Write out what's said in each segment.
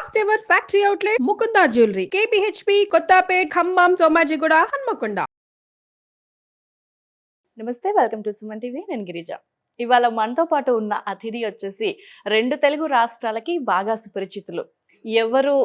First ever factory outlet Mukunda jewellery KPHB Kothapet Khammam Somajiguda Hanamkonda. నమస్తే, welcome to Suman TV. నేను గిరిజ. ఇవాళ మనతో పాటు ఉన్న అతిథి వచ్చేసి 2 తెలుగు రాష్ట్రాలకి బాగా సుపరిచితులు. ఎవరు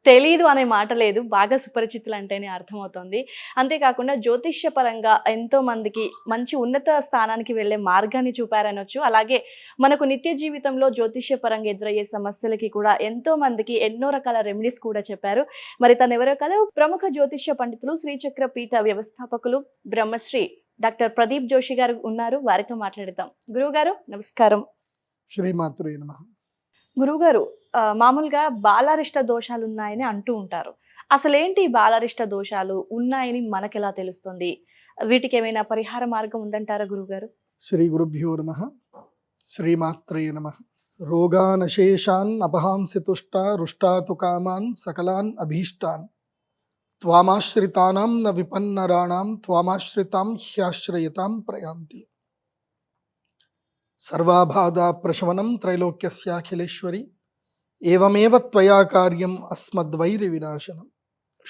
తెలీదు అనే మాట లేదు, బాగా సుపరిచితులు అంటేనే అర్థమవుతుంది. అంతేకాకుండా జ్యోతిష్య పరంగా ఎంతో మందికి మంచి ఉన్నత స్థానానికి వెళ్ళే మార్గాన్ని చూపారనొచ్చు. అలాగే మనకు నిత్య జీవితంలో జ్యోతిష్య పరంగా ఎదురయ్యే సమస్యలకి కూడా ఎంతో మందికి ఎన్నో రకాల రెమెడీస్ కూడా చెప్పారు. మరి తను ఎవరో కాదు, ప్రముఖ జ్యోతిష్య పండితులు, శ్రీచక్ర పీఠ వ్యవస్థాపకులు బ్రహ్మశ్రీ డాక్టర్ ప్రదీప్ జోషి గారు ఉన్నారు. వారితో మాట్లాడదాం. గురువు గారు నమస్కారం. శ్రీమాత్రే నమః. గురువుగారు, మామూలుగా బాలారిష్ట దోషాలు ఉన్నాయని అంటూ ఉంటారు. అసలేంటి బాలారిష్ట దోషాలు ఉన్నాయని మనకెలా తెలుస్తుంది? వీటికి ఏమైనా పరిహార మార్గం ఉందంటారా గురువుగారు? శ్రీ గురుభ్యో నమః. శ్రీమాత్రే నమః. రోగానశేషాన్ అపహాంసి తుష్ట రుష్టాతు కామాన్ సకలాన్ అభీష్టాన్ త్వామాశ్రితానాం న విపన్నరాణాం త్వామాశ్రితాం హ్యాశ్రయతాం ప్రయాంతి. సర్వాబాధా ప్రశమనం త్రైలోక్యస్యాఖిలేశ్వరి ఏవమేవ త్వయా కార్యం అస్మద్వైరి వినాశనం.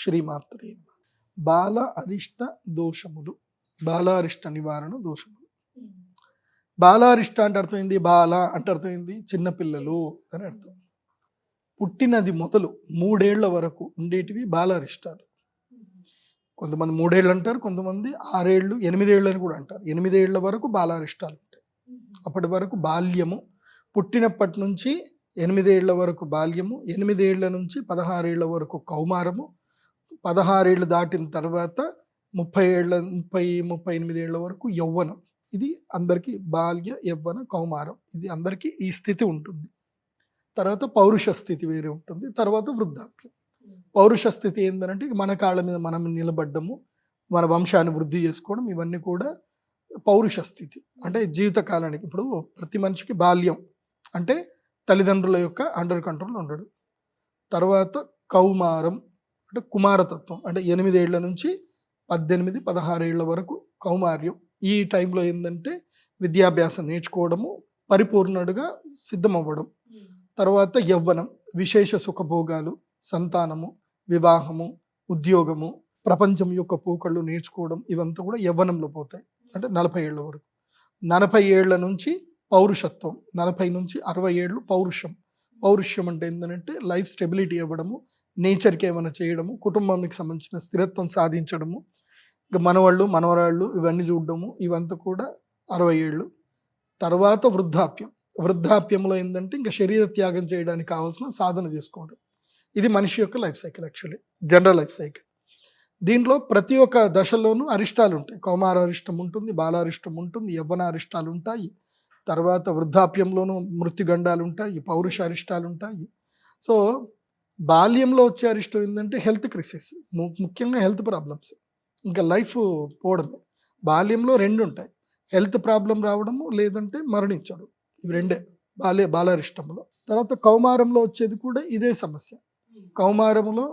శ్రీమాత్రే నమః. బాల అరిష్ట దోషములు, బాలారిష్ట నివారణ దోషములు. బాలారిష్ట అంటే అర్థమైంది, బాల అంటే అర్థమైంది చిన్నపిల్లలు అని అర్థం. పుట్టినది మొదలు 3 ఏళ్ల వరకు ఉండేటివి బాలారిష్టాలు. కొంతమంది 3 ఏళ్ళు అంటారు, కొంతమంది 6 ఏళ్ళు 8 ఏళ్ళు అని కూడా అంటారు. 8 ఏళ్ల వరకు బాలారిష్టాలు ఉంటాయి. అప్పటి వరకు బాల్యము, పుట్టినప్పటి నుంచి 8 ఏళ్ల వరకు బాల్యము, 8 ఏళ్ల నుంచి 16 ఏళ్ల వరకు కౌమారము, 16 ఏళ్ళు దాటిన తర్వాత 38 ఏళ్ల వరకు యవ్వనం. ఇది అందరికీ బాల్య యవ్వన కౌమారం, ఇది అందరికీ ఈ స్థితి ఉంటుంది. తర్వాత పౌరుష స్థితి వేరే ఉంటుంది. తర్వాత వృద్ధాప్యం. పౌరుష స్థితి ఏంటంటే మన కాళ్ళ మీద మనం నిలబడ్డము, మన వంశాన్ని వృద్ధి చేసుకోవడం, ఇవన్నీ కూడా పౌరుష స్థితి. అంటే జీవితకాలానికి. ఇప్పుడు ప్రతి మనిషికి బాల్యం అంటే తల్లిదండ్రుల యొక్క అండర్ కంట్రోల్ ఉండడు. తర్వాత కౌమారం అంటే కుమారతత్వం, అంటే 8 ఏళ్ల నుంచి 18, 16 ఏళ్ల వరకు కౌమార్యం. ఈ టైంలో ఏంటంటే విద్యాభ్యాసం నేర్చుకోవడము, పరిపూర్ణుడుగా సిద్ధమవ్వడం. తర్వాత యవ్వనం, విశేష సుఖభోగాలు, సంతానము, వివాహము, ఉద్యోగము, ప్రపంచం యొక్క పోకళ్ళు నేర్చుకోవడం, ఇవంతా కూడా యవ్వనంలో పోతాయి. అంటే 40 ఏళ్ల వరకు. 40 ఏళ్ల నుంచి పౌరుషత్వం, 40 నుంచి 60 ఏళ్ళు పౌరుషం. పౌరుషం అంటే ఏంటంటే లైఫ్ స్టెబిలిటీ ఇవ్వడము, నేచర్కి ఏమైనా చేయడము, కుటుంబానికి సంబంధించిన స్థిరత్వం సాధించడము, ఇంకా మనవాళ్ళు మనవరాళ్ళు ఇవన్నీ చూడడము, ఇవంతా కూడా 60 ఏళ్ళు. తర్వాత వృద్ధాప్యం. వృద్ధాప్యంలో ఏంటంటే ఇంకా శరీర త్యాగం చేయడానికి కావాల్సిన సాధన చేసుకోవడం. ఇది మనిషి యొక్క life cycle, actually general life cycle. దీంట్లో ప్రతి ఒక్క దశలోనూ అరిష్టాలు ఉంటాయి. కౌమార అరిష్టం ఉంటుంది, బాలారిష్టం ఉంటుంది, యవ్వన అరిష్టాలు ఉంటాయి. తర్వాత వృద్ధాప్యంలోనూ మృత్యుగండాలు ఉంటాయి, పౌరుష అరిష్టాలు ఉంటాయి. సో బాల్యంలో వచ్చే అరిష్టం ఏంటంటే హెల్త్ క్రైసిస్, ముఖ్యంగా హెల్త్ ప్రాబ్లమ్స్, ఇంకా లైఫ్ పోవడమే. బాల్యంలో 2 ఉంటాయి, హెల్త్ ప్రాబ్లం రావడము, లేదంటే మరణించడం. ఇవి 2 బాలారిష్టంలో. తర్వాత కౌమారంలో వచ్చేది కూడా ఇదే సమస్య. కౌమారంలో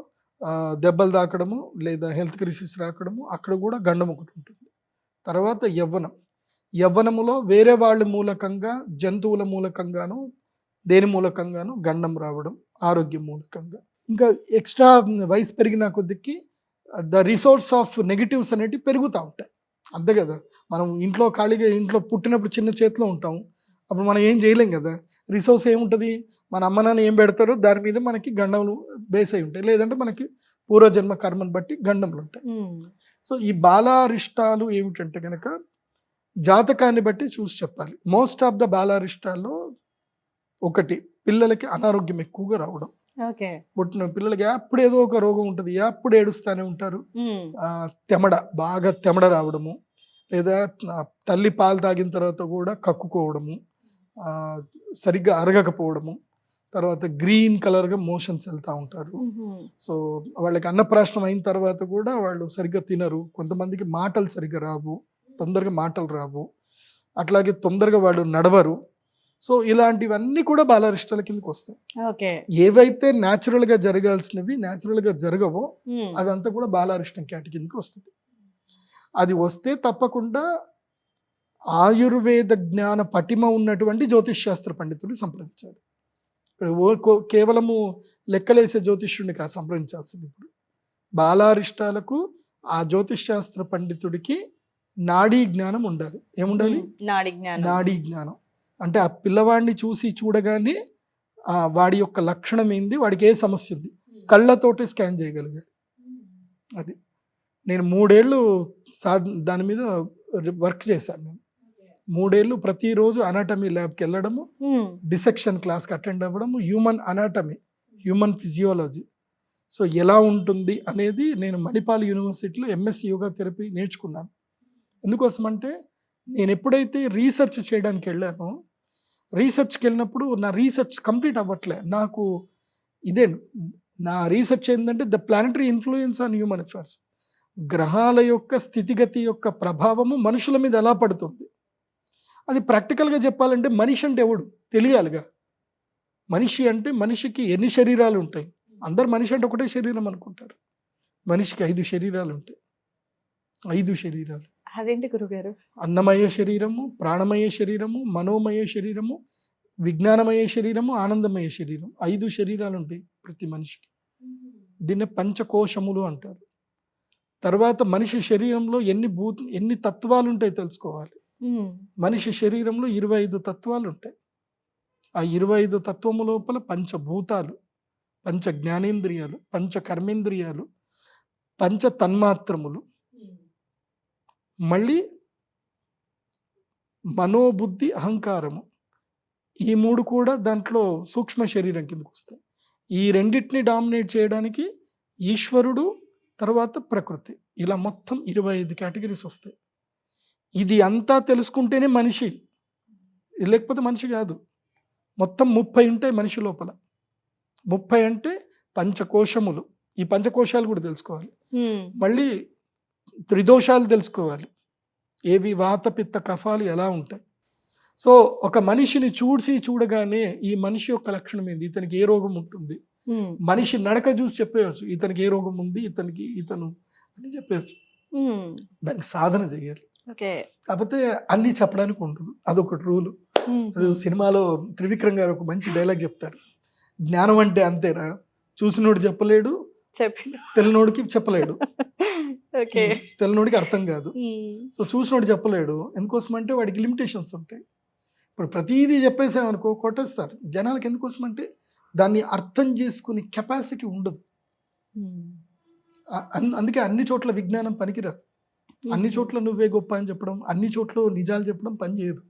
దెబ్బలు తాకడము, లేదా హెల్త్ క్రైసిస్ రాకడము, అక్కడ కూడా గండం ఒకటి ఉంటుంది. తర్వాత యవ్వనం. యవ్వనములో వేరే వాళ్ళ మూలకంగా, జంతువుల మూలకంగాను, దేని మూలకంగాను గండం రావడం, ఆరోగ్యం మూలకంగా. ఇంకా ఎక్స్ట్రా వయసు పెరిగిన కొద్దికి ద రిసోర్స్ ఆఫ్ నెగిటివ్స్ అనేటివి పెరుగుతూ ఉంటాయి. అంతే కదా, మనం ఇంట్లో ఖాళీగా, ఇంట్లో పుట్టినప్పుడు చిన్న చేతిలో ఉంటాము, అప్పుడు మనం ఏం చేయలేం కదా. రిసోర్స్ ఏముంటుంది, మన అమ్మ నాన్న ఏం పెడతారో దాని మీద మనకి గండములు బేస్ అయి ఉంటాయి, లేదంటే మనకి పూర్వజన్మ కర్మను బట్టి గండములు ఉంటాయి. సో ఈ బాలారిష్టాలు ఏమిటంటే కనుక జాతకాన్ని బట్టి చూసి చెప్పాలి. మోస్ట్ ఆఫ్ ద బాలారిష్టాల్లో ఒకటి, పిల్లలకి అనారోగ్యం ఎక్కువగా రావడం. పుట్టిన పిల్లలకి అప్పుడు ఏదో ఒక రోగం ఉంటుంది, అప్పుడు ఏడుస్తూనే ఉంటారు. బాగా తెమడ రావడము, లేదా తల్లి పాలు తాగిన తర్వాత కూడా కక్కుకోవడము, సరిగ్గా అరగకపోవడము, తర్వాత గ్రీన్ కలర్గా మోషన్స్ వెళ్తూ ఉంటారు. సో వాళ్ళకి అన్నప్రాశనం అయిన తర్వాత కూడా వాళ్ళు సరిగ్గా తినరు. కొంతమందికి మాటలు సరిగ్గా రావు, తొందరగా మాటలు రావు, అట్లాగే తొందరగా వాళ్ళు నడవరు. సో ఇలాంటివన్నీ కూడా బాలారిష్టాల కిందకి వస్తాయి. ఏవైతే న్యాచురల్ గా జరగాల్సినవి న్యాచురల్ గా జరగవో అదంతా కూడా బాలారిష్టం కేటగిరీ కిందకి వస్తుంది. అది వస్తే తప్పకుండా ఆయుర్వేద జ్ఞాన పటిమ ఉన్నటువంటి జ్యోతిష్ శాస్త్ర పండితులు సంప్రదించాలి. కేవలము లెక్కలేసే జ్యోతిష్యుడిని కాదు సంప్రదించాల్సింది. ఇప్పుడు బాలారిష్టాలకు ఆ జ్యోతిష్ శాస్త్ర పండితుడికి నాడీ జ్ఞానం ఉండాలి. ఏముండాలి? నాడి జ్ఞానం. నాడీ జ్ఞానం అంటే ఆ పిల్లవాడిని చూసి చూడగానే వాడి యొక్క లక్షణం ఏంది, వాడికి ఏ సమస్య ఉంది, కళ్ళతోటి స్కాన్ చేయగలిగారు. అది నేను 3 ఏళ్ళు దాని మీద వర్క్ చేశాను. నేను 3 ఏళ్ళు ప్రతిరోజు అనాటమీ ల్యాబ్కి వెళ్ళడము, డిసెక్షన్ క్లాస్కి అటెండ్ అవ్వడము, human anatomy, human physiology, so ఎలా ఉంటుంది అనేది నేను మణిపాల్ యూనివర్సిటీలో ఎంఎస్సి యోగా థెరపీ నేర్చుకున్నాను. ఎందుకోసం అంటే నేను ఎప్పుడైతే రీసెర్చ్ చేయడానికి వెళ్ళానో, రీసెర్చ్కి వెళ్ళినప్పుడు నా రీసెర్చ్ కంప్లీట్ అవ్వట్లే. నాకు ఇదే నా రీసెర్చ్ ఏంటంటే the planetary influence on human affairs, గ్రహాల యొక్క స్థితిగతి యొక్క ప్రభావము మనుషుల మీద ఎలా పడుతుంది. అది ప్రాక్టికల్గా చెప్పాలంటే మనిషి అంటే ఎవడు తెలియాలిగా. మనిషి అంటే మనిషికి ఎన్ని శరీరాలు ఉంటాయి? అందరు మనిషి అంటే ఒకటే శరీరం అనుకుంటారు. మనిషికి 5 శరీరాలు ఉంటాయి. 5 శరీరాలు. అదేంటి గురుగారు? అన్నమయ శరీరము, ప్రాణమయ శరీరము, మనోమయ శరీరము, విజ్ఞానమయ శరీరము, ఆనందమయ శరీరం. 5 శరీరాలు ఉంటాయి ప్రతి మనిషికి. దీన్ని పంచకోశములు అంటారు. తర్వాత మనిషి శరీరంలో ఎన్ని తత్వాలు ఉంటాయి తెలుసుకోవాలి. మనిషి శరీరంలో 25 తత్వాలు ఉంటాయి. ఆ 25 తత్వము లోపల పంచభూతాలు, పంచ జ్ఞానేంద్రియాలు, పంచ కర్మేంద్రియాలు, పంచ తన్మాత్రములు, మళ్ళీ మనోబుద్ధి అహంకారము, ఈ 3 కూడా దాంట్లో సూక్ష్మ శరీరం కిందకు వస్తాయి. ఈ రెండింటిని డామినేట్ చేయడానికి ఈశ్వరుడు, తర్వాత ప్రకృతి, ఇలా మొత్తం 25 కేటగిరీస్ వస్తాయి. ఇది అంతా తెలుసుకుంటేనే మనిషి, లేకపోతే మనిషి కాదు. మొత్తం 30 ఉంటాయి మనిషి లోపల. 30 అంటే పంచకోశములు. ఈ పంచకోశాలు కూడా తెలుసుకోవాలి. మళ్ళీ త్రిదోషాలు తెలుసుకోవాలి. ఏవి? వాత పిత్త కఫాలు ఎలా ఉంటాయి. సో ఒక మనిషిని చూడగానే ఈ మనిషి యొక్క లక్షణం ఏంది, ఇతనికి ఏ రోగం ఉంటుంది, మనిషి నడక చూసి చెప్పేయచ్చు ఇతనికి ఏ రోగం ఉంది, ఇతను అని చెప్పేయచ్చు. దానికి సాధన చేయాలి. కాకపోతే అన్ని చెప్పడానికి ఉండదు, అదొకటి రూలు. సినిమాలో త్రివిక్రమ్ గారు ఒక మంచి డైలాగ్ చెప్తారు, జ్ఞానం అంటే అంతేరా, చూసినోడు చెప్పలేడు, తెలియనోడికి చెప్పలేడు, తెలియనోడికి అర్థం కాదు. సో చూసినోడు చెప్పలేడు, ఎందుకోసం అంటే వాడికి లిమిటేషన్స్ ఉంటాయి. ఇప్పుడు ప్రతిదీ చెప్పేసామనుకో కొట్టేస్తారు జనాలకి. ఎందుకోసం అంటే దాన్ని అర్థం చేసుకునే కెపాసిటీ ఉండదు. అందుకే అన్ని చోట్ల విజ్ఞానం పనికిరాదు. అన్ని చోట్ల నువ్వే గొప్ప అని చెప్పడం, అన్ని చోట్ల నిజాలు చెప్పడం పని చేయదు.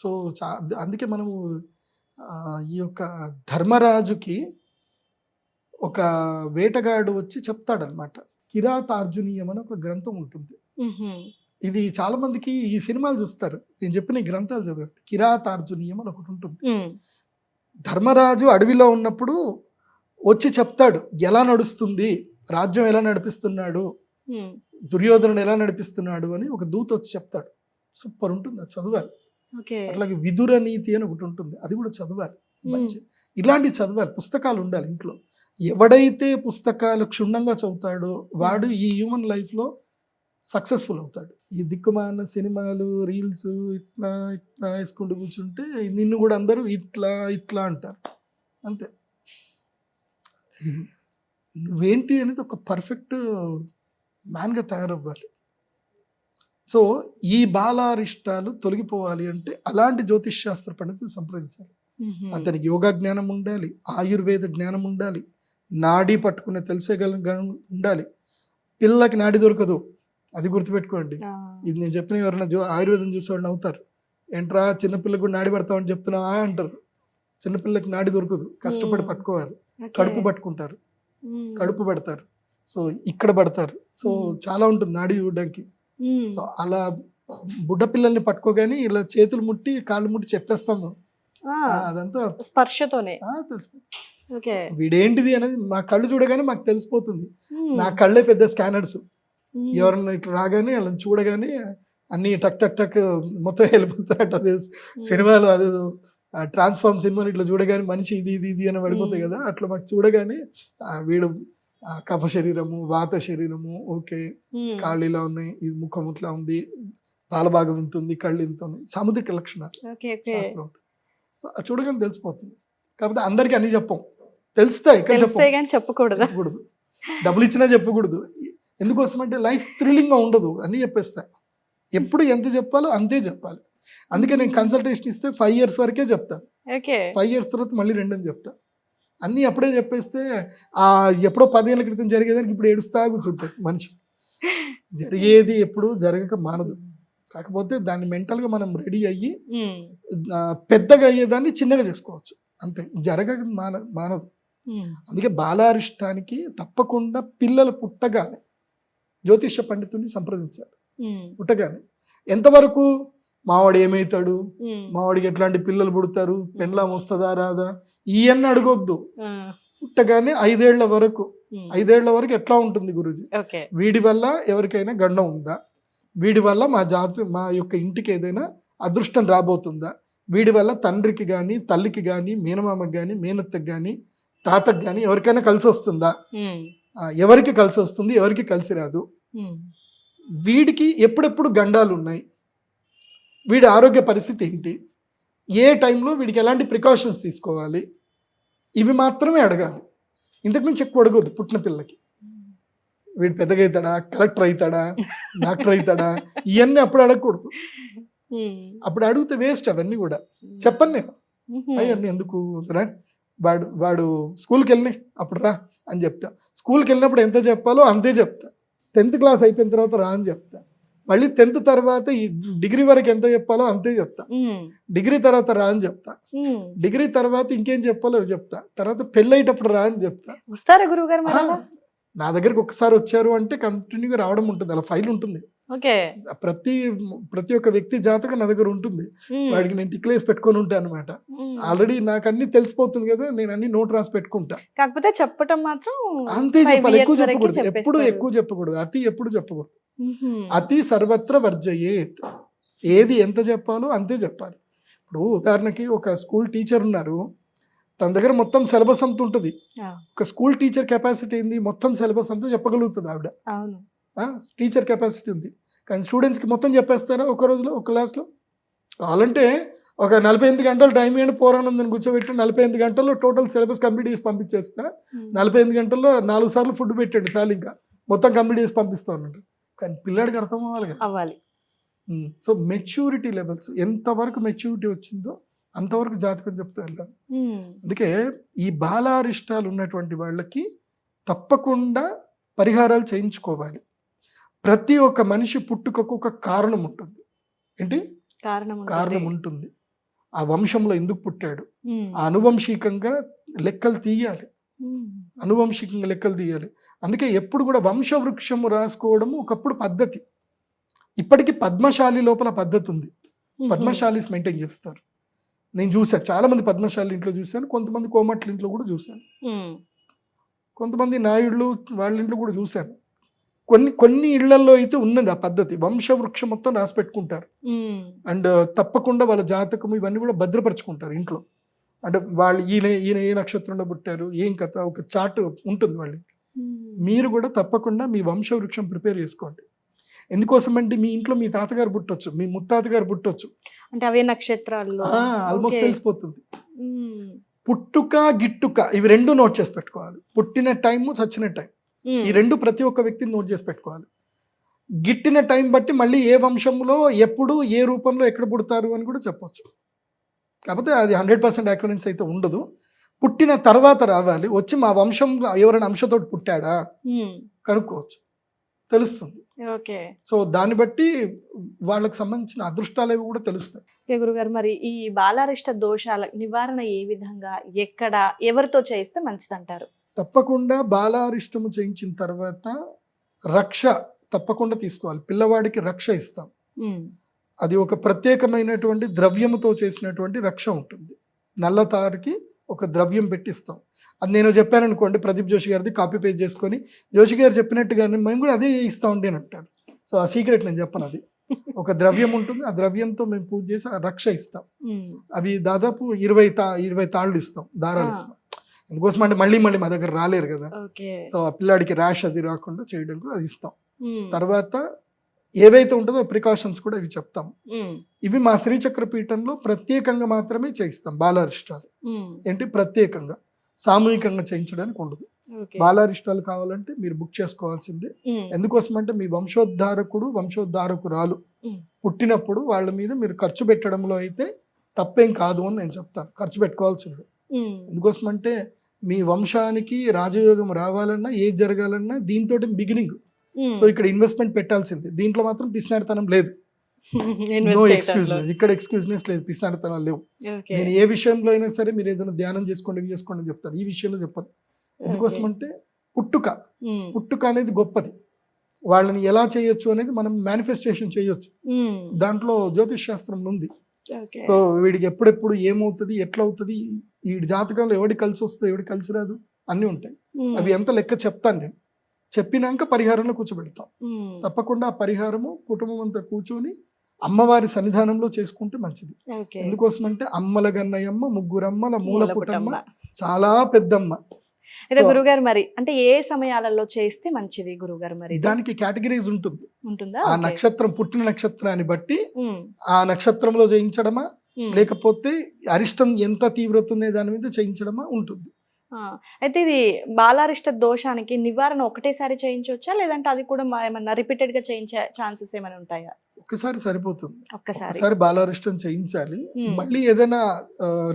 సో అందుకే మనము ఈ యొక్క ధర్మరాజుకి ఒక వేటగాడు వచ్చి చెప్తాడనమాట. కిరాతార్జునీయం అని ఒక గ్రంథం ఉంటుంది. ఇది చాలా మందికి ఈ సినిమాలు చూస్తారు, నేను చెప్పిన ఈ గ్రంథాలు చదవండి. కిరాతార్జునీయం అని ఒకటి ఉంటుంది. ధర్మరాజు అడవిలో ఉన్నప్పుడు వచ్చి చెప్తాడు ఎలా నడుస్తుంది రాజ్యం, ఎలా నడిపిస్తున్నాడు, దుర్యోధనుడు ఎలా నడిపిస్తున్నాడు అని ఒక దూత వచ్చి చెప్తాడు. సూపర్ ఉంటుంది, అది చదవాలి. అట్లాగే విదుర నీతి అని ఒకటి ఉంటుంది, అది కూడా చదవాలి. మంచి ఇలాంటి చదవాలి, పుస్తకాలు ఉండాలి ఇంట్లో. ఎవడైతే పుస్తకాలు క్షుణ్ణంగా చదువుతాడో వాడు ఈ హ్యూమన్ లైఫ్లో సక్సెస్ఫుల్ అవుతాడు. ఈ దిక్కుమాన సినిమాలు, రీల్స్ ఇట్లా ఇట్లా వేసుకుంటూ కూర్చుంటే నిన్ను కూడా అందరూ ఇట్లా ఇట్లా అంటారు. అంతే. నువ్వేంటి అనేది ఒక పర్ఫెక్ట్ మ్యాన్గా తయారవ్వాలి. సో ఈ బాలారిష్టాలు తొలగిపోవాలి అంటే అలాంటి జ్యోతిష్ శాస్త్ర పండితులు సంప్రదించాలి. అతనికి యోగా జ్ఞానం ఉండాలి, ఆయుర్వేద జ్ఞానం ఉండాలి, నాడీ పట్టుకునే తెలిసేగల ఉండాలి. పిల్లలకి నాడి దొరకదు, అది గుర్తుపెట్టుకోండి. ఇది నేను చెప్పిన ఎవరైనా ఆయుర్వేదం చూసేవాడిని అవుతారు, ఏంట్రా చిన్నపిల్లకి కూడా నాడి పడతామని చెప్తున్నావా అంటారు. చిన్నపిల్లకి నాడి దొరకదు, కష్టపడి పట్టుకోవాలి. కడుపు పట్టుకుంటారు, కడుపు పడతారు, సో ఇక్కడ పడతారు. సో చాలా ఉంటుంది నాడి చూడడానికి. సో అలా బుడ్డ పిల్లల్ని పట్టుకోగానే ఇలా చేతులు ముట్టి కాళ్ళు ముట్టి చెప్పేస్తాము, అదంతా స్పర్శతోనే తెలుసు. వీడేంటిది అనేది మా కళ్ళు చూడగానే మాకు తెలిసిపోతుంది. నా కళ్ళే పెద్ద స్కానర్స్. ఎవరన్నా ఇట్లా రాగానే అలా చూడగానే అన్ని టక్ టక్ టక్ మొత్తం వెళ్ళిపోతాయట. అదే సినిమాలో అదే ట్రాన్స్ఫార్మ్ సినిమాలు ఇట్లా చూడగానే మనిషి ఇది ఇది ఇది అని పడిపోతాయి కదా, అట్లా మాకు చూడగానే వీడు కఫ శరీరము, వాత శరీరము, ఓకే కాళ్ళు ఇలా ఉన్నాయి, ఇది ముఖం ఇట్లా ఉంది, పాలభాగం ఇంత ఉంది, కళ్ళు ఇంత ఉంది, సాముద్రిక లక్షణాలు శాస్త్రం. సో చూడగానే తెలిసిపోతుంది. కాకపోతే అందరికీ అన్ని చెప్పం, తెలుస్తాయి కానీ తెలిస్తే కానీ చెప్పకూడదు. చెప్పకూడదు, డబ్బులు ఇచ్చినా చెప్పకూడదు. ఎందుకోసం అంటే లైఫ్ థ్రిల్లింగ్గా ఉండదు, అన్నీ చెప్పేస్తా. ఎప్పుడు ఎంత చెప్పాలో అంతే చెప్పాలి. అందుకే నేను కన్సల్టేషన్ ఇస్తే 5 years వరకే చెప్తాను. ఓకే. 5 years తర్వాత మళ్ళీ 2 అని చెప్తా. అన్నీ అప్పుడే చెప్పేస్తే ఎప్పుడో 10 ఏళ్ళ క్రితం జరిగేదానికి ఇప్పుడు ఏడుస్తా కూర్చుంటాయి మనిషి. జరిగేది ఎప్పుడు జరగక మానదు, కాకపోతే దాన్ని మెంటల్గా మనం రెడీ అయ్యి పెద్దగా అయ్యేదాన్ని చిన్నగా చేసుకోవచ్చు అంతే, జరగక మానదు. అందుకే బాలారిష్టానికి తప్పకుండా పిల్లలు పుట్టగానే జ్యోతిష పండితుడిని సంప్రదించాలి. పుట్టగానే ఎంతవరకు మావాడు ఏమవుతాడు, మావాడికి ఎట్లాంటి పిల్లలు పుడతారు, పెండ్లాం వస్తుందా రాదా, ఇవన్నీ అడగొద్దు. పుట్టగానే 5 ఏళ్ల వరకు 5 ఏళ్ల వరకు ఎట్లా ఉంటుంది గురూజీ, వీడి వల్ల ఎవరికైనా గండం ఉందా, వీడి వల్ల మా యొక్క ఇంటికి ఏదైనా అదృష్టం రాబోతుందా, వీడి వల్ల తండ్రికి కానీ తల్లికి కానీ మేనమామకి కానీ మేనత్తకి కానీ తాతకి కానీ ఎవరికైనా కలిసి వస్తుందా, ఎవరికి కలిసి వస్తుంది ఎవరికి కలిసి రాదు, వీడికి ఎప్పుడెప్పుడు గండాలు ఉన్నాయి, వీడి ఆరోగ్య పరిస్థితి ఏంటి, ఏ టైంలో వీడికి ఎలాంటి ప్రికాషన్స్ తీసుకోవాలి, ఇవి మాత్రమే అడగాలి. ఇంతకుమించి ఎక్కువ అడగద్దు పుట్టిన పిల్లకి. వీడు పెద్దగా అవుతాడా, కలెక్టర్ అవుతాడా, డాక్టర్ అవుతాడా, ఇవన్నీ అప్పుడు అడగకూడదు. అప్పుడు అడిగితే వేస్ట్ అవన్నీ కూడా. చెప్పను నేను అవన్నీ ఎందుకు రా, వాడు స్కూల్కి వెళ్ళి అప్పుడు రా అని చెప్తా. స్కూల్కి వెళ్ళినప్పుడు ఎంత చెప్పాలో అంతే చెప్తా. 10th క్లాస్ అయిపోయిన తర్వాత రా అని చెప్తా. మళ్ళీ 10th తర్వాత ఈ డిగ్రీ వరకు ఎంత చెప్పాలో అంతే చెప్తా. డిగ్రీ తర్వాత రా అని చెప్తా. డిగ్రీ తర్వాత ఇంకేం చెప్పాలో చెప్తా. తర్వాత పెళ్ళయ్యేటప్పుడు రా అని చెప్తా. వస్తారా గురువు గారు? నా దగ్గరకు ఒకసారి వచ్చారు అంటే కంటిన్యూగా రావడం ఉంటుంది, అలా ఫైల్ ఉంటుంది. ప్రతి ఒక్క వ్యక్తి జాతకం నా దగ్గర ఉంటుంది. వాడికి నేను టిక్లేసి పెట్టుకొని ఉంటాను అనమాట. ఆల్రెడీ నాకు అన్ని తెలిసిపోతుంది కదా, నేను అన్ని నోట్ రాసి పెట్టుకుంటా. కాకపోతే చెప్పటం మాత్రం అంతే చెప్పాలి, ఎక్కువ చెప్పకూడదు. ఎప్పుడు ఎక్కువ చెప్పకూడదు, అతి ఎప్పుడు చెప్పకూడదు. అతి సర్వత్ర వర్జయేత్. ఏది ఎంత చెప్పాలో అంతే చెప్పాలి. ఇప్పుడు ఉదాహరణకి ఒక స్కూల్ టీచర్ ఉన్నారు, తన దగ్గర మొత్తం సిలబస్ అంతా ఉంటుంది. ఒక స్కూల్ టీచర్ కెపాసిటీ ఏంది, మొత్తం సిలబస్ అంతా చెప్పగలుగుతుంది ఆవిడ. టీచర్ కెపాసిటీ ఉంది, కానీ స్టూడెంట్స్కి మొత్తం చెప్పేస్తారా ఒక రోజులో ఒక క్లాస్లో? కావాలంటే ఒక 48 గంటలు టైం ఇవ్వండి, పోరానందని కూర్చోబెట్టి 48 గంటల్లో టోటల్ సిలబస్ కంప్లీట్ చేసి పంపించేస్తా. 48 గంటల్లో 4 సార్లు ఫుడ్ పెట్టండి చాలు, ఇంకా మొత్తం కంప్లీట్ చేసి పంపిస్తా ఉన్నట్టు. కానీ పిల్లాడికి అర్థం అవ్వాలి. సో మెచ్యూరిటీ లెవెల్స్ ఎంతవరకు మెచ్యూరిటీ వచ్చిందో అంతవరకు జాతకం చెప్తూ వెళ్ళాలి. అందుకే ఈ బాలారిష్టాలు ఉన్నటువంటి వాళ్ళకి తప్పకుండా పరిహారాలు చేయించుకోవాలి. ప్రతి ఒక్క మనిషి పుట్టుకకు ఒక కారణం ఉంటుంది. ఏంటి కారణం ఉంటుంది. ఆ వంశంలో ఎందుకు పుట్టాడు, ఆ అనువంశికంగా లెక్కలు తీయాలి. అందుకే ఎప్పుడు కూడా వంశవృక్షము రాసుకోవడము ఒకప్పుడు పద్ధతి. ఇప్పటికీ పద్మశాలి లోపల పద్ధతి ఉంది, పద్మశాలీస్ మెయింటైన్ చేస్తారు. నేను చూసాను, చాలా మంది పద్మశాలి ఇంట్లో చూశాను, కొంతమంది కోమట్ల ఇంట్లో కూడా చూశాను, కొంతమంది నాయుళ్ళు వాళ్ళ ఇంట్లో కూడా చూశాను. కొన్ని ఇళ్లలో అయితే ఉన్నది ఆ పద్ధతి, వంశవృక్షం మొత్తం రాసి పెట్టుకుంటారు. అండ్ తప్పకుండా వాళ్ళ జాతకం ఇవన్నీ కూడా భద్రపరచుకుంటారు ఇంట్లో. అంటే వాళ్ళు ఈయన ఏ నక్షత్రంలో పుట్టారు, ఏం కథ, ఒక చార్ట్ ఉంటుంది వాళ్ళు. మీరు కూడా తప్పకుండా మీ వంశవృక్షం ప్రిపేర్ చేసుకోండి. ఎందుకోసం అంటే మీ ఇంట్లో మీ తాతగారు పుట్టొచ్చు, మీ ముత్తాతగారు పుట్టొచ్చు, అంటే అవే నక్షత్రాల్లో ఆల్మోస్ట్ తెలిసిపోతుంది. పుట్టుక గిట్టుక ఇవి 2 నోట్ చేసి పెట్టుకోవాలి. పుట్టిన టైము, చచ్చిన టైం, ఈ 2 ప్రతి ఒక్క వ్యక్తిని నోట్ చేసి పెట్టుకోవాలి. గిట్టిన టైం బట్టి మళ్ళీ ఏ వంశంలో ఎప్పుడు ఏ రూపంలో ఎక్కడ పుడతారు అని కూడా చెప్పొచ్చు. కాకపోతే అది 100% యాక్యురెన్సీ అయితే ఉండదు. పుట్టిన తర్వాత రావాలి, వచ్చి మా వంశంలో ఎవరైనా అంశతోటి పుట్టాడా కనుక్కోవచ్చు, తెలుస్తుంది. సో దాన్ని బట్టి వాళ్ళకి సంబంధించిన అదృష్టాలు కూడా తెలుస్తాయి. గురుగారు, మరి ఈ బాలారిష్ట దోషాల నివారణ ఏ విధంగా, ఎక్కడ, ఎవరితో చేయిస్తే మంచిదంటారు? తప్పకుండా బాలారిష్టము చేయించిన తర్వాత రక్ష తప్పకుండా తీసుకోవాలి. పిల్లవాడికి రక్ష ఇస్తాం. అది ఒక ప్రత్యేకమైనటువంటి ద్రవ్యముతో చేసినటువంటి రక్ష ఉంటుంది. నల్లతారికి ఒక ద్రవ్యం పెట్టిస్తాం. అది నేను చెప్పాను అనుకోండి, ప్రదీప్ జోషి గారిది కాపీ పేస్ట్ చేసుకొని జోషి గారు చెప్పినట్టుగానే మేము కూడా అదే ఇస్తా ఉండి అని అంటారు. సో ఆ సీక్రెట్ నేను చెప్పను. అది ఒక ద్రవ్యం ఉంటుంది, ఆ ద్రవ్యంతో మేము పూజ చేసి ఆ రక్ష ఇస్తాం. అవి దాదాపు 20 తాళ్ళు ఇస్తాం, దారాలు ఇస్తాం. అందుకోసం అంటే మళ్ళీ మా దగ్గర రాలేరు కదా, సో ఆ పిల్లాడికి ర్యాష్ అది రాకుండా చేయడం కూడా అది ఇస్తాం. తర్వాత ఏవైతే ఉంటుందో ప్రికాషన్స్ కూడా ఇవి చెప్తాం. ఇవి మా శ్రీచక్ర పీఠంలో ప్రత్యేకంగా మాత్రమే చేయిస్తాం బాలారిష్టాలు. ఏంటి ప్రత్యేకంగా సామూహికంగా చేయించడానికి ఉండదు. ఓకే. బాలారిష్టాలు కావాలంటే మీరు బుక్ చేసుకోవాల్సిందే. ఎందుకోసం అంటే మీ వంశోద్ధారకుడు వంశోద్ధారకురాలు మ్మ్. పుట్టినప్పుడు వాళ్ళ మీద మీరు ఖర్చు పెట్టడంలో అయితే తప్పేం కాదు అని నేను చెప్తాను. ఖర్చు పెట్టుకోవాల్సిందే. ఎందుకోసం అంటే మీ వంశానికి రాజయోగం రావాలన్నా ఏది జరగాలన్నా దీంతో బిగినింగ్. సో ఇక్కడ ఇన్వెస్ట్మెంట్ పెట్టాల్సిందే. దీంట్లో మాత్రం పిసినారితనం లేదు. నో ఎక్స్క్యూజ్నెస్. ఇక్కడ ఎక్స్క్యూజ్నెస్ లేదు, పిసినారితనాలు లేవు. నేను ఏ విషయంలో అయినా సరే మీరు ఏదైనా ధ్యానం చేసుకోండి ఇవి చేసుకోండి అని చెప్తాను. ఈ విషయంలో చెప్పను. ఎందుకోసం అంటే పుట్టుక అనేది గొప్పది. వాళ్ళని ఎలా చేయొచ్చు అనేది మనం మేనిఫెస్టేషన్ చేయొచ్చు. దాంట్లో జ్యోతిష్ శాస్త్రం ఉంది. సో వీడికి ఎప్పుడెప్పుడు ఏమవుతుంది ఎట్లా అవుతుంది, వీడి జాతకంలో ఎవడి కలిసి వస్తుంది ఎవడి కలిసి రాదు అన్నీ ఉంటాయి. అవి ఎంత లెక్క చెప్తాను నేను. చెప్పినాక పరిహారంలో కూర్చోబెడతాం. తప్పకుండా ఆ పరిహారము కుటుంబం అంతా కూర్చొని అమ్మవారి సన్నిధానంలో చేసుకుంటే మంచిది. ఎందుకోసం అంటే అమ్మల గన్నయమ్మ, ముగ్గురమ్మల మూలపుటమ్మ, చాలా పెద్దమ్మ. అయితే గురుగారు మరి అంటే ఏ సమయాలలో చేస్తే మంచిది గురుగారు? మరి దానికి కేటగిరీస్ ఉంటుందా? ఆ నక్షత్రం పుట్టిన నక్షత్రాన్ని బట్టి ఆ నక్షత్రంలో చేయించడమా లేకపోతే అరిష్టం ఎంత తీవ్రత ఉంది దాని మీద చేయించడమా ఉంటుంది. అయితే ఇది బాలారిష్ట దోషానికి నివారణ ఒకటేసారి చేయించవచ్చా, లేదంటే అది కూడా ఏమన్నా రిపీటెడ్ గా చేయించే ఛాన్సెస్ ఏమైనా ఉంటాయా? ఒక్కసారి సరిపోతుంది. ఒక్కసారి బాలారిష్టం చేయించాలి. మళ్ళీ ఏదైనా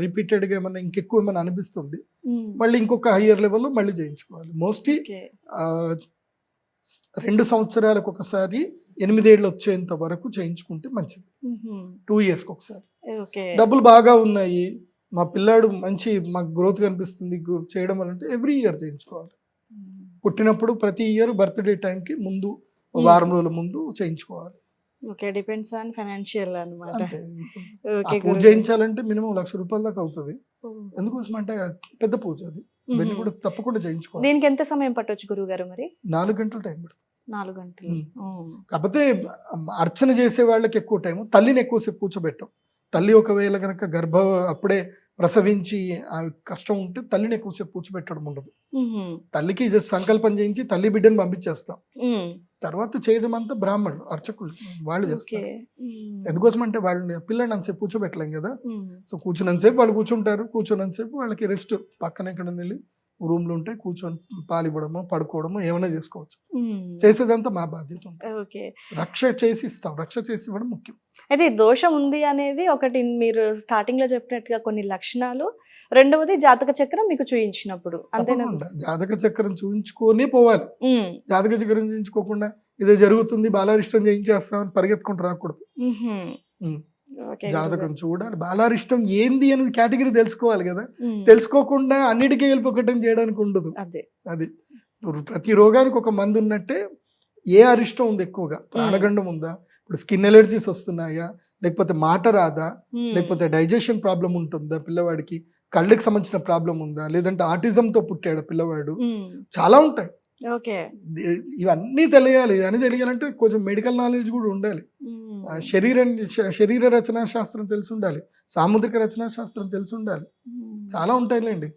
రిపీటెడ్ గా ఏమన్నా ఇంకెక్కువ ఏమైనా అనిపిస్తుంది మళ్ళీ ఇంకొక హయ్యర్ లెవెల్లో మళ్ళీ చేయించుకోవాలి. మోస్ట్లీ 2 సంవత్సరాలకు ఒకసారి 8 ఏళ్ళు వచ్చేంత వరకు చేయించుకుంటే మంచిది. 2 years ఒకసారి. డబ్బులు బాగా ఉన్నాయి, మా పిల్లాడు మంచి మాకు గ్రోత్ కనిపిస్తుంది చేయడం వల్ల ఎవ్రీ ఇయర్ చేయించుకోవాలి. పుట్టినప్పుడు ప్రతి ఇయర్ బర్త్డే టైంకి ముందు వారం రోజుల ముందు చేయించుకోవాలి. ఓకే, డిపెండ్స్ ఆన్ ఫైనాన్షియల్ అన్నమాట. పూజ చేయించాలంటే మినిమం ₹1,00,000 దాకా అవుతుంది. ఎందుకోసం అంటే పెద్ద పూజ అది. ఇవన్నీ కూడా తప్పకుండా చేయించుకోవాలి. దీనికి ఎంత సమయం పట్టొచ్చు గురుగారు? మరి 4 గంటలు టైం పడుతుంది. 4 గంటలు. కాకపోతే అర్చన చేసే వాళ్ళకి ఎక్కువ టైం, తల్లిని ఎక్కువసేపు కూర్చోబెట్టాం. తల్లి ఒకవేళ కనుక అప్పుడే ప్రసవించి ఆ కష్టం ఉంటే తల్లిని ఎక్కువసేపు కూర్చోబెట్టడం ఉండదు. తల్లికి జస్ట్ సంకల్పం చేయించి తల్లి బిడ్డను పంపించేస్తాం. తర్వాత చేయడం అంతా బ్రాహ్మణులు అర్చకులు వాళ్ళు చేస్తారు. ఎందుకోసం అంటే వాళ్ళని పిల్లని అంతసేపు కూర్చోబెట్టలేం కదా. సో కూర్చున్నంతసేపు వాళ్ళు కూర్చున్నంతసేపు వాళ్ళకి రెస్ట్. పక్కన ఎక్కడ వెళ్ళి రూమ్లు ఉంటాయి, కూర్చొని పాలివ్వడము పడుకోవడము ఏమైనా చేసుకోవచ్చు. చేసేదంతా మా బాధ్యత. రక్ష చేసి ఇస్తాం, రక్ష చేసి ఇవ్వడం ముఖ్యం. అయితే దోషం ఉంది అనేది ఒకటి, మీరు స్టార్టింగ్ లో చెప్పినట్టుగా కొన్ని లక్షణాలు. రెండవది జాతక చక్రం మీకు చూయించినప్పుడు అంతేనా? జాతక చక్రం చూయించుకొని పోవాలి. జాతక చక్రం చూయించుకోకుండా ఇదే జరుగుతుంది బాలారిష్టం చేయించేస్తామని పరిగెత్తుకుంటూ రాకూడదు. జాతకం చూడాలి. బాలారిష్టం ఏంది అనేది కేటగిరీ తెలుసుకోవాలి కదా. తెలుసుకోకుండా అన్నిటికీ వెళ్ళిపోకటం చేయడానికి ఉండదు. అది ప్రతి రోగానికి ఒక మందు ఉన్నట్టే ఏ అరిష్టం ఉంది ఎక్కువగా, ప్రాణగండం ఉందా, ఇప్పుడు స్కిన్ ఎలర్జీస్ వస్తున్నాయా, లేకపోతే మాట రాదా, లేకపోతే డైజెషన్ ప్రాబ్లం ఉంటుందా పిల్లవాడికి, కళ్ళకి సంబంధించిన ప్రాబ్లం ఉందా, లేదంటే ఆటిజంతో పుట్టాడు పిల్లవాడు, చాలా ఉంటాయి. ఇవన్నీ తెలియాలి. ఇవన్నీ తెలియాలంటే కొంచెం మెడికల్ నాలెడ్జ్ కూడా ఉండాలి. శరీర రచనా శాస్త్రం తెలిసి ఉండాలి, సాముద్రిక రచనా శాస్త్రం తెలిసి ఉండాలి. చాలా ఉంటాయిలేండి.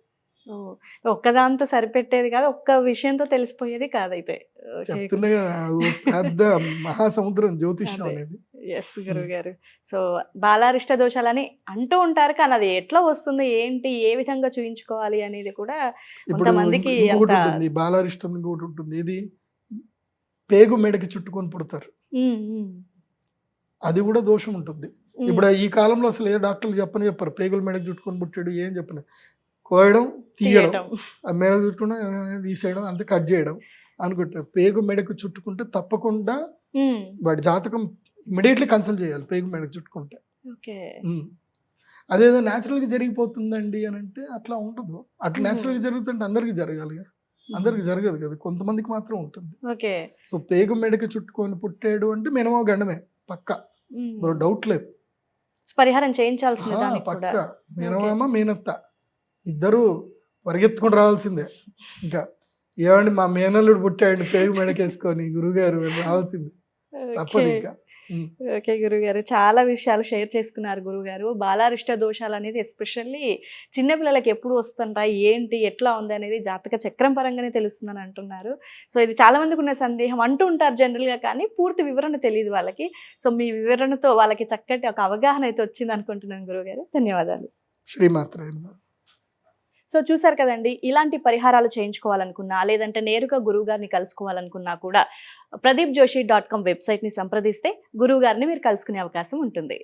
ఒక్కదాంతో సరిపెట్టేది కాదు, ఒక్క విషయంతో తెలిసిపోయేది కాదైతే. చెప్తున్నా కదా, పెద్ద మహాసముద్రం జ్యోతిష్యం అనేది. ఎస్ గురుగారు. సో బాలారిష్ట దోషాలని అంటూ ఉంటారు, కానీ అది ఎట్లా వస్తుంది, ఏంటి, ఏ విధంగా చూయించుకోవాలి అనేది కూడా కొంతమందికి బాలారిష్టం ఇంకోటి ఉంటుంది. ఇది పేగు మెడకి చుట్టుకొని పుడతారు, అది కూడా దోషం ఉంటుంది. ఇప్పుడు ఈ కాలంలో అసలు ఏ డాక్టర్లు చెప్పరు పేగుల మెడకి చుట్టుకొని పుట్టాడు ఏం చెప్పను. కోయడం, తీయడం, ఆ మెడ చుట్టుకున్న తీసేయడం, అంతే కట్ చేయడం అనుకుంటారు. పేగు మెడకు చుట్టుకుంటే తప్పకుండా వాడి జాతకం ఇమీడియట్లీ కన్సల్ట్ చేయాలి. పేగు మెడకు చుట్టుకుంటే అదేదో న్యాచురల్గా జరిగిపోతుందండి అని అంటే అట్లా ఉండదు. అట్లా న్యాచురల్గా జరుగుతుంటే అందరికి జరగాలి, అందరికి జరగదు కదా, కొంతమందికి మాత్రం ఉంటుంది. సో పేగు మెడకు చుట్టుకొని పుట్టాడు అంటే మినిమం గండమే పక్క, డౌట్ లేదు. పరిహారం చేయించాల్సిందే పక్క. మినిమమా మేనత్త ఇద్దరు పరిగెత్తుకుని రావాల్సిందే. ఇంకా ఏమండి మా మేనల్లుడు పుట్టాడు పేగు మెడకేసుకొని గురుగారు రావాల్సిందే, తప్పదు ఇంకా. ఓకే గురుగారు, చాలా విషయాలు షేర్ చేసుకున్నారు గురుగారు. బాలారిష్ట దోషాలు అనేది ఎస్పెషల్లీ చిన్నపిల్లలకి ఎప్పుడు వస్తుంటాయి, ఏంటి, ఎట్లా ఉంది అనేది జాతక చక్రం పరంగానే తెలుస్తుందని అంటున్నారు. సో ఇది చాలా మందికి ఉన్న సందేహం, అంటూ ఉంటారు జనరల్గా, కానీ పూర్తి వివరణ తెలియదు వాళ్ళకి. సో మీ వివరణతో వాళ్ళకి చక్కటి ఒక అవగాహన అయితే వచ్చింది అనుకుంటున్నాను గురుగారు. ధన్యవాదాలు. శ్రీమాత్రే. సో చూసారు కదండి, ఇలాంటి పరిహారాలు చేయించుకోవాలనుకున్నా లేదంటే నేరుగా గురువు గారిని కలుసుకోవాలనుకున్నా కూడా ప్రదీప్జోషి.com వెబ్సైట్ని సంప్రదిస్తే గురువు గారిని మీరు కలుసుకునే అవకాశం ఉంటుంది.